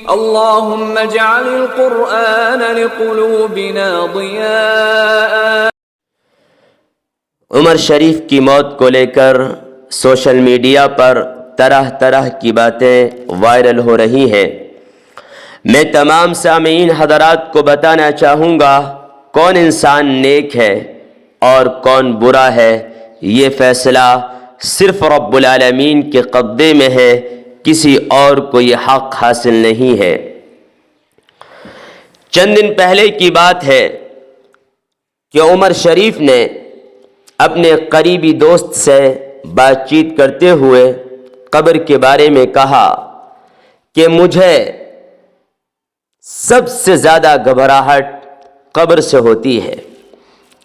اللهم اجعل القرآن لقلوبنا ضياء۔ عمر شریف کی موت کو لے کر سوشل میڈیا پر طرح طرح کی باتیں وائرل ہو رہی ہیں۔ میں تمام سامعین حضرات کو بتانا چاہوں گا کون انسان نیک ہے اور کون برا ہے، یہ فیصلہ صرف رب العالمین کے قبضے میں ہے، کسی اور کو یہ حق حاصل نہیں ہے۔ چند دن پہلے کی بات ہے کہ عمر شریف نے اپنے قریبی دوست سے بات چیت کرتے ہوئے قبر کے بارے میں کہا کہ مجھے سب سے زیادہ گھبراہٹ قبر سے ہوتی ہے،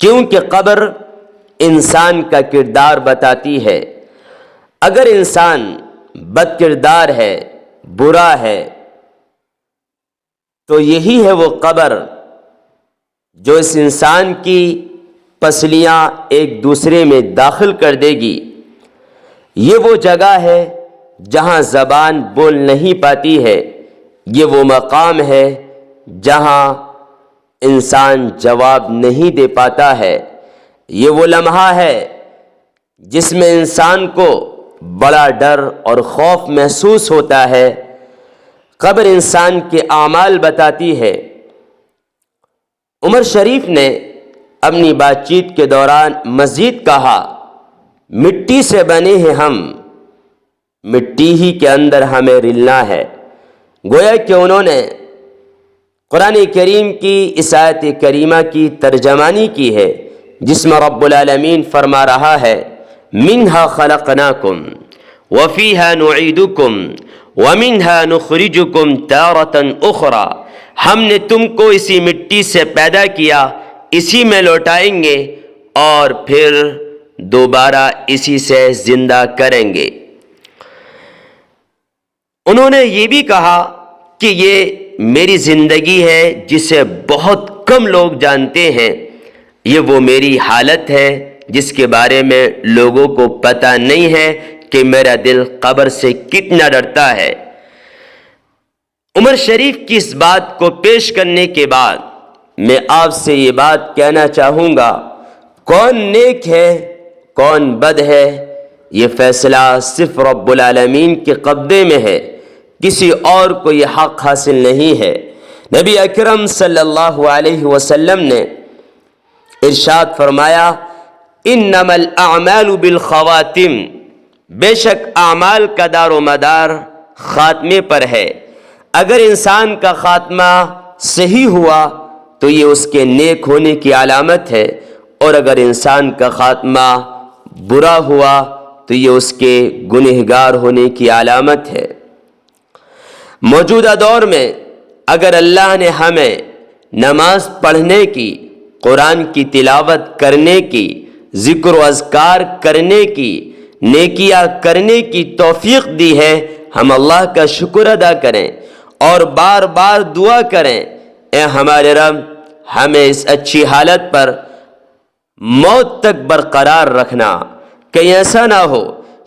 کیونکہ قبر انسان کا کردار بتاتی ہے۔ اگر انسان بد کردار ہے، برا ہے، تو یہی ہے وہ قبر جو اس انسان کی پسلیاں ایک دوسرے میں داخل کر دے گی۔ یہ وہ جگہ ہے جہاں زبان بول نہیں پاتی ہے، یہ وہ مقام ہے جہاں انسان جواب نہیں دے پاتا ہے، یہ وہ لمحہ ہے جس میں انسان کو بڑا ڈر اور خوف محسوس ہوتا ہے۔ قبر انسان کے اعمال بتاتی ہے۔ عمر شریف نے اپنی بات چیت کے دوران مزید کہا، مٹی سے بنے ہیں ہم، مٹی ہی کے اندر ہمیں رلنا ہے۔ گویا کہ انہوں نے قرآن کریم کی اس آیت کریمہ کی ترجمانی کی ہے، جس میں رب العالمین فرما رہا ہے، منہا خلقناکم وفیہا نعیدکم ومنہا نخرجکم تارۃ اخری، ہم نے تم کو اسی مٹی سے پیدا کیا، اسی میں لوٹائیں گے اور پھر دوبارہ اسی سے زندہ کریں گے۔ انہوں نے یہ بھی کہا کہ یہ میری زندگی ہے جسے بہت کم لوگ جانتے ہیں، یہ وہ میری حالت ہے جس کے بارے میں لوگوں کو پتہ نہیں ہے کہ میرا دل قبر سے کتنا ڈرتا ہے۔ عمر شریف کی اس بات کو پیش کرنے کے بعد میں آپ سے یہ بات کہنا چاہوں گا، کون نیک ہے کون بد ہے، یہ فیصلہ صرف رب العالمین کے قبضے میں ہے، کسی اور کو یہ حق حاصل نہیں ہے۔ نبی اکرم صلی اللہ علیہ وسلم نے ارشاد فرمایا، انما الاعمال بالخواتم، بے شک اعمال کا دار و مدار خاتمے پر ہے۔ اگر انسان کا خاتمہ صحیح ہوا تو یہ اس کے نیک ہونے کی علامت ہے، اور اگر انسان کا خاتمہ برا ہوا تو یہ اس کے گنہگار ہونے کی علامت ہے۔ موجودہ دور میں اگر اللہ نے ہمیں نماز پڑھنے کی، قرآن کی تلاوت کرنے کی، ذکر و اذکار کرنے کی، نیکیاں کرنے کی توفیق دی ہے، ہم اللہ کا شکر ادا کریں اور بار بار دعا کریں، اے ہمارے رب ہمیں اس اچھی حالت پر موت تک برقرار رکھنا، کہیں ایسا نہ ہو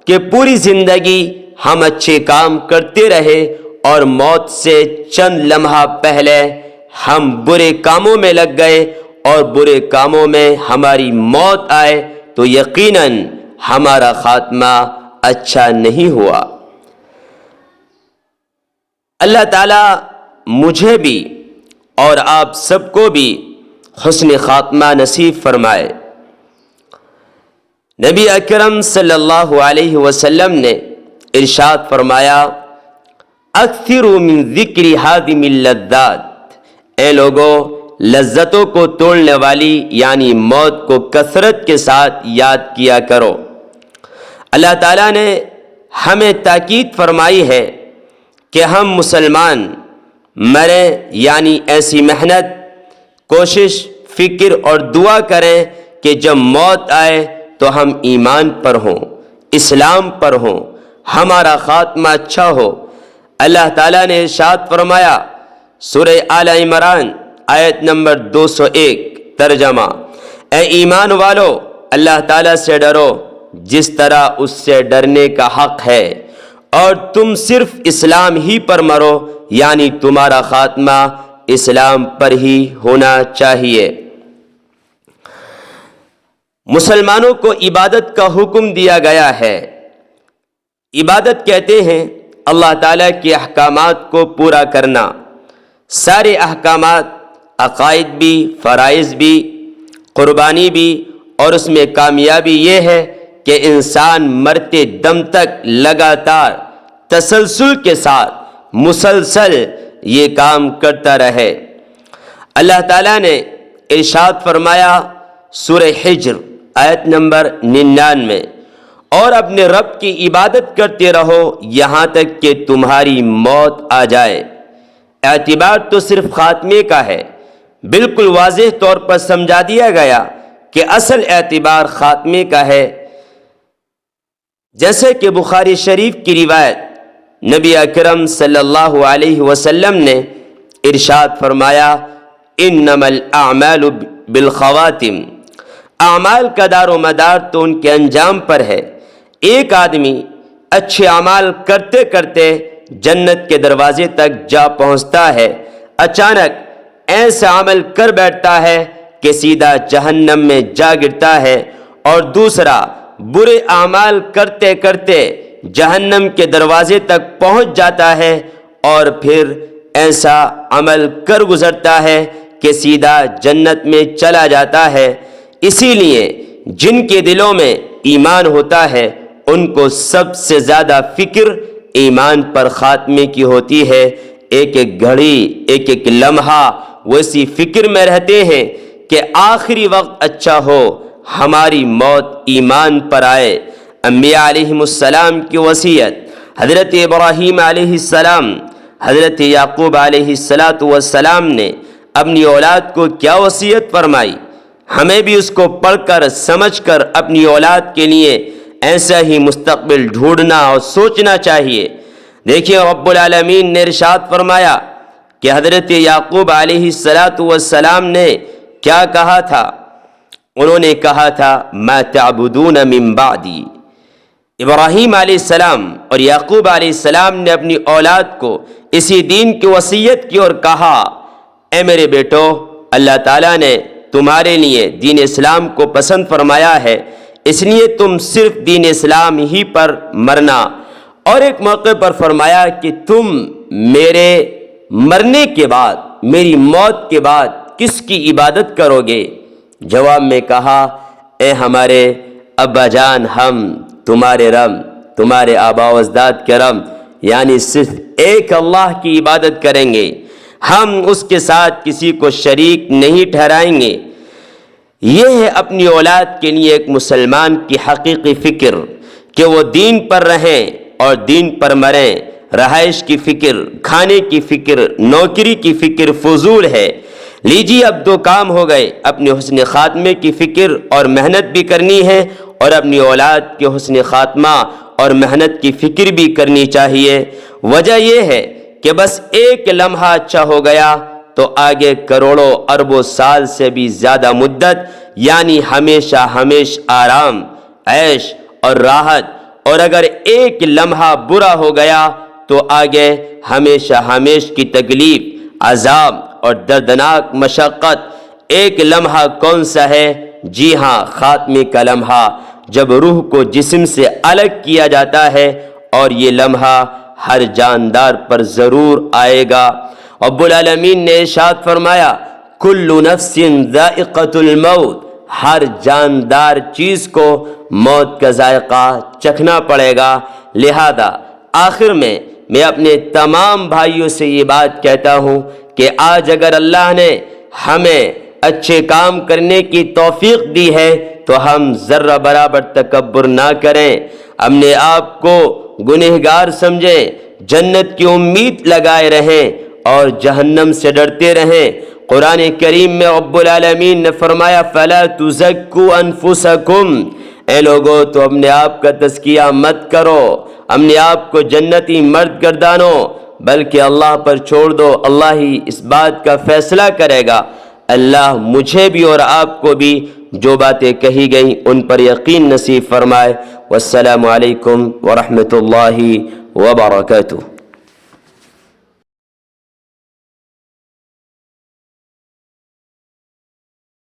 کہ پوری زندگی ہم اچھے کام کرتے رہے اور موت سے چند لمحہ پہلے ہم برے کاموں میں لگ گئے اور برے کاموں میں ہماری موت آئے تو یقیناً ہمارا خاتمہ اچھا نہیں ہوا۔ اللہ تعالیٰ مجھے بھی اور آپ سب کو بھی حسن خاتمہ نصیب فرمائے۔ نبی اکرم صلی اللہ علیہ وسلم نے ارشاد فرمایا، اکثروا من ذکر ہادم اللذات، اے لوگوں لذتوں کو توڑنے والی یعنی موت کو کثرت کے ساتھ یاد کیا کرو۔ اللہ تعالیٰ نے ہمیں تاکید فرمائی ہے کہ ہم مسلمان مریں یعنی ایسی محنت، کوشش، فکر اور دعا کریں کہ جب موت آئے تو ہم ایمان پر ہوں، اسلام پر ہوں، ہمارا خاتمہ اچھا ہو۔ اللہ تعالیٰ نے ارشاد فرمایا، سورہ آل عمران آیت نمبر 201، ترجمہ، اے ایمان والو اللہ تعالیٰ سے ڈرو جس طرح اس سے ڈرنے کا حق ہے، اور تم صرف اسلام ہی پر مرو، یعنی تمہارا خاتمہ اسلام پر ہی ہونا چاہیے۔ مسلمانوں کو عبادت کا حکم دیا گیا ہے۔ عبادت کہتے ہیں اللہ تعالیٰ کے احکامات کو پورا کرنا۔ سارے احکامات، عقائد بھی، فرائض بھی، قربانی بھی، اور اس میں کامیابی یہ ہے کہ انسان مرتے دم تک لگاتار تسلسل کے ساتھ مسلسل یہ کام کرتا رہے۔ اللہ تعالیٰ نے ارشاد فرمایا سورہ حجر آیت نمبر 99، اور اپنے رب کی عبادت کرتے رہو یہاں تک کہ تمہاری موت آ جائے۔ اعتبار تو صرف خاتمے کا ہے، بالکل واضح طور پر سمجھا دیا گیا کہ اصل اعتبار خاتمے کا ہے۔ جیسے کہ بخاری شریف کی روایت نبی اکرم صلی اللہ علیہ وسلم نے ارشاد فرمایا انما الاعمال بالخواتم، اعمال کا دار و مدار تو ان کے انجام پر ہے۔ ایک آدمی اچھے اعمال کرتے کرتے جنت کے دروازے تک جا پہنچتا ہے، اچانک ایسا عمل کر بیٹھتا ہے کہ سیدھا جہنم میں جا گرتا ہے، اور دوسرا برے اعمال کرتے کرتے جہنم کے دروازے تک پہنچ جاتا ہے اور پھر ایسا عمل کر گزرتا ہے کہ سیدھا جنت میں چلا جاتا ہے۔ اسی لیے جن کے دلوں میں ایمان ہوتا ہے ان کو سب سے زیادہ فکر ایمان پر خاتمے کی ہوتی ہے۔ ایک ایک گھڑی، ایک ایک لمحہ وہ اسی فکر میں رہتے ہیں کہ آخری وقت اچھا ہو، ہماری موت ایمان پر آئے۔ انبیاء علیہ السلام کی وصیت، حضرت ابراہیم علیہ السلام، حضرت یعقوب علیہ السلام نے اپنی اولاد کو کیا وصیت فرمائی، ہمیں بھی اس کو پڑھ کر سمجھ کر اپنی اولاد کے لیے ایسا ہی مستقبل ڈھونڈنا اور سوچنا چاہیے۔ دیکھیے رب العالمین نے ارشاد فرمایا کہ حضرت یعقوب علیہ السلام نے کیا کہا تھا، انہوں نے کہا تھا ما تعبدون من بعدی۔ ابراہیم علیہ السلام اور یعقوب علیہ السلام نے اپنی اولاد کو اسی دین کی وصیت کی اور کہا اے میرے بیٹو، اللہ تعالیٰ نے تمہارے لیے دین اسلام کو پسند فرمایا ہے، اس لیے تم صرف دین اسلام ہی پر مرنا۔ اور ایک موقع پر فرمایا کہ تم میرے مرنے کے بعد، میری موت کے بعد کس کی عبادت کرو گے؟ جواب میں کہا اے ہمارے ابا جان، ہم تمہارے رب، تمہارے آبا و اجداد کے رب یعنی صرف ایک اللہ کی عبادت کریں گے، ہم اس کے ساتھ کسی کو شریک نہیں ٹھہرائیں گے۔ یہ ہے اپنی اولاد کے لیے ایک مسلمان کی حقیقی فکر کہ وہ دین پر رہیں اور دین پر مریں۔ رہائش کی فکر، کھانے کی فکر، نوکری کی فکر فضول ہے۔ لیجیے اب دو کام ہو گئے، اپنے حسن خاتمے کی فکر اور محنت بھی کرنی ہے، اور اپنی اولاد کے حسن خاتمہ اور محنت کی فکر بھی کرنی چاہیے۔ وجہ یہ ہے کہ بس ایک لمحہ اچھا ہو گیا تو آگے کروڑوں اربوں سال سے بھی زیادہ مدت، یعنی ہمیشہ آرام، عیش اور راحت، اور اگر ایک لمحہ برا ہو گیا تو آگے ہمیشہ کی تکلیف، عذاب اور دردناک مشقت۔ ایک لمحہ کون سا ہے؟ جی ہاں، خاتمے کا لمحہ، جب روح کو جسم سے الگ کیا جاتا ہے، اور یہ لمحہ ہر جاندار پر ضرور آئے گا۔ رب العالمین نے ارشاد فرمایا کل نفس ذائقۃ الموت، ہر جاندار چیز کو موت کا ذائقہ چکھنا پڑے گا۔ لہذا آخر میں اپنے تمام بھائیوں سے یہ بات کہتا ہوں کہ آج اگر اللہ نے ہمیں اچھے کام کرنے کی توفیق دی ہے تو ہم ذرہ برابر تکبر نہ کریں، اپنے آپ کو گنہگار سمجھیں، جنت کی امید لگائے رہیں اور جہنم سے ڈرتے رہیں۔ قرآن کریم میں رب العالمین نے فرمایا فَلَا تُزَكُّوا أَنفُسَكُمْ، اے لوگو تو اپنے آپ کا تزکیہ مت کرو، اپنے آپ کو جنتی مرد گردانو، بلکہ اللہ پر چھوڑ دو، اللہ ہی اس بات کا فیصلہ کرے گا۔ اللہ مجھے بھی اور آپ کو بھی جو باتیں کہی گئیں ان پر یقین نصیب فرمائے۔ والسلام علیکم ورحمۃ اللہ وبركاته.